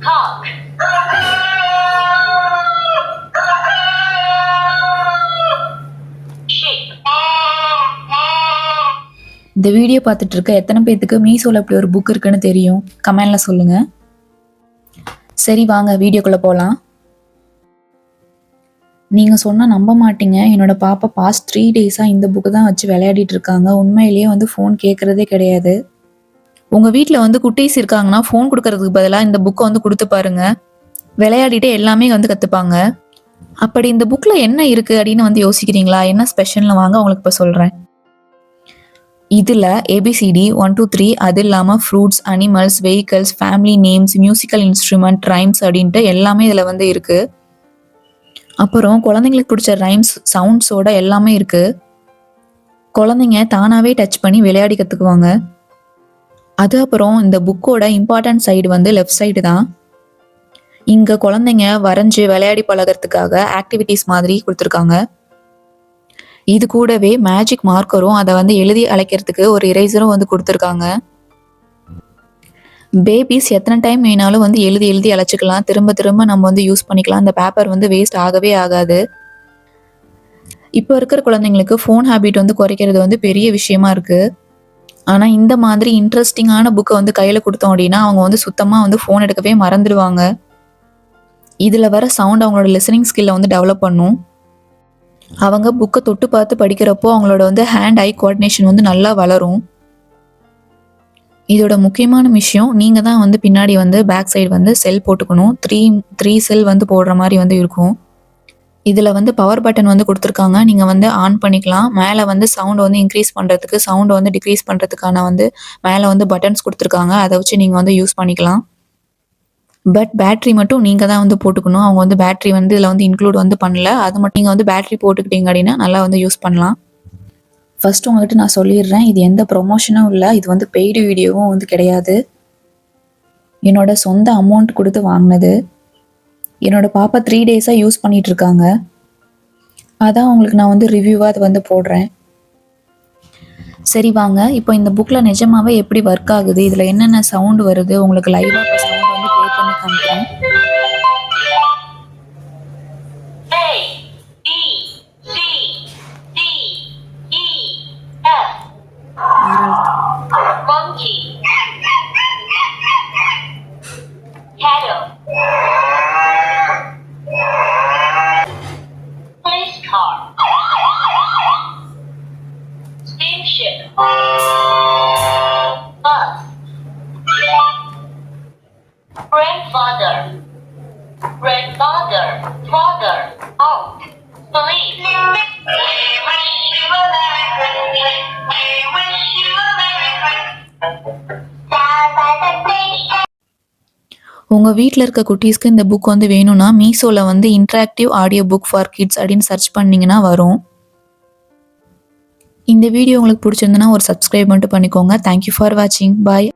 Cock. Sheep. இந்த video பார்த்துட்டு இருக்க எத்தனை பேத்துக்கு மீஷோல இப்படி ஒரு புக் இருக்குன்னு தெரியும்? கமெண்ட்ல சொல்லுங்க. சரி வாங்க வீடியோக்குள்ள போகலாம். நீங்கள் சொன்னால் நம்ப மாட்டீங்க, என்னோட பாப்பா பாஸ்ட் 3 டேஸாக இந்த புக்கு தான் வச்சு விளையாடிட்டு இருக்காங்க. உண்மையிலேயே வந்து ஃபோன் கேட்குறதே கிடையாது. உங்கள் வீட்டில் வந்து குட்டீஸ் இருக்காங்கன்னா ஃபோன் கொடுக்கறதுக்கு பதிலாக இந்த புக்கை வந்து கொடுத்து பாருங்க. விளையாடிட்டே எல்லாமே வந்து கற்றுப்பாங்க. அப்படி இந்த புக்கில் என்ன இருக்குது அப்படின்னு வந்து யோசிக்கிறீங்களா? என்ன ஸ்பெஷல்னு வாங்க உங்களுக்கு இப்போ சொல்கிறேன். இதில் ABCD 1 2 3 அது இல்லாமல் fruits, animals, vehicles, family names, musical instrument, rhymes அப்படின்ட்டு எல்லாமே இதில் வந்து இருக்குது. அப்புறம் குழந்தைங்களுக்கு பிடிச்ச ரைம்ஸ், சவுண்ட்ஸோட எல்லாமே இருக்குது. குழந்தைங்க தானாகவே டச் பண்ணி விளையாடி கற்றுக்குவாங்க. அது அப்புறம் இந்த புக்கோட இம்பார்ட்டன்ட் சைடு வந்து லெஃப்ட் சைடு தான். இங்கே குழந்தைங்க வரைஞ்சி விளையாடி பழகிறதுக்காக ஆக்டிவிட்டீஸ் மாதிரி கொடுத்துருக்காங்க. இது கூடவே மேஜிக் மார்க்கரும் அதை வந்து எழுதி அழைக்கிறதுக்கு ஒரு இரேசரும் வந்து கொடுத்துருக்காங்க. பேபிஸ் எத்தனை டைம் வேணாலும் வந்து எழுதி எழுதி அழைச்சிக்கலாம். திரும்ப திரும்ப நம்ம வந்து யூஸ் பண்ணிக்கலாம். இந்த பேப்பர் வந்து வேஸ்ட் ஆகவே ஆகாது. இப்போ இருக்கிற குழந்தைங்களுக்கு ஃபோன் ஹேபிட் வந்து குறைக்கிறது வந்து பெரிய விஷயமா இருக்குது. ஆனால் இந்த மாதிரி இன்ட்ரெஸ்டிங்கான புக்கை வந்து கையில் கொடுத்தோம் அப்படின்னா அவங்க வந்து சுத்தமாக வந்து ஃபோன் எடுக்கவே மறந்துடுவாங்க. இதில் வர சவுண்ட் அவங்களோட லிசனிங் ஸ்கில்லை வந்து டெவலப் பண்ணும். அவங்க புக்கை தொட்டு பார்த்து படிக்கிறப்போ அவங்களோட வந்து ஹேண்ட் ஐ கோஆர்டினேஷன் வந்து நல்லா வளரும். இதோட முக்கியமான விஷயம், நீங்கள் தான் வந்து பின்னாடி வந்து பேக் சைடு வந்து செல் போட்டுக்கணும். த்ரீ செல் வந்து போடுற மாதிரி வந்து இருக்கும். இதில் வந்து பவர் பட்டன் வந்து கொடுத்துருக்காங்க. நீங்கள் வந்து ஆன் பண்ணிக்கலாம். மேலே வந்து சவுண்ட் வந்து இன்க்ரீஸ் பண்ணுறதுக்கு, சவுண்டை வந்து டிக்ரீஸ் பண்ணுறதுக்கான வந்து மேலே வந்து பட்டன்ஸ் கொடுத்துருக்காங்க. அதை வச்சு நீங்கள் வந்து யூஸ் பண்ணிக்கலாம். பட் பேட்ரி மட்டும் நீங்கள் தான் வந்து போட்டுக்கணும். அவங்க வந்து பேட்ரி வந்து இதில் வந்து இன்க்ளூட் வந்து பண்ணல. அது மட்டும் நீங்கள் வந்து பேட்ரி போட்டுக்கிட்டீங்க அப்படின்னா நல்லா வந்து யூஸ் பண்ணலாம். ஃபர்ஸ்ட் உங்கள்கிட்ட நான் சொல்லிடுறேன், இது எந்த ப்ரொமோஷனும் இல்லை. இது வந்து பெய்டு வீடியோவும் வந்து கிடையாது. என்னோட சொந்த அமௌண்ட் கொடுத்து வாங்கினது. என்னோட பாப்பா 3 டேஸாக யூஸ் பண்ணிட்டு இருக்காங்க. அதான் உங்களுக்கு நான் வந்து ரிவ்யூவாக அதை வந்து போடுறேன். சரி வாங்க, இப்போ இந்த புக்கில் நிஜமாவே எப்படி ஒர்க் ஆகுது, இதில் என்னென்ன சவுண்ட் வருது, உங்களுக்கு லைவாக இப்போ சவுண்ட் வந்து ப்ளே பண்ணி காமிக்கிறேன். Grandmother, father, aunt, police. We wish you a Merry Christmas. We wish you a Merry Christmas. உங்கள் வீட்டில் இருக்க குட்டீஸ்க்கு இந்த புக் வந்து வேணும்னா மீஷோவில் வந்து interactive audio book for kids அப்படின்னு சர்ச் பண்ணிங்கன்னா வரும். இந்த வீடியோ உங்களுக்கு பிடிச்சிருந்துன்னா ஒரு சப்ஸ்கிரைப் மட்டும் பண்ணிக்கோங்க. தேங்க்யூ ஃபார் வாட்சிங். பாய்.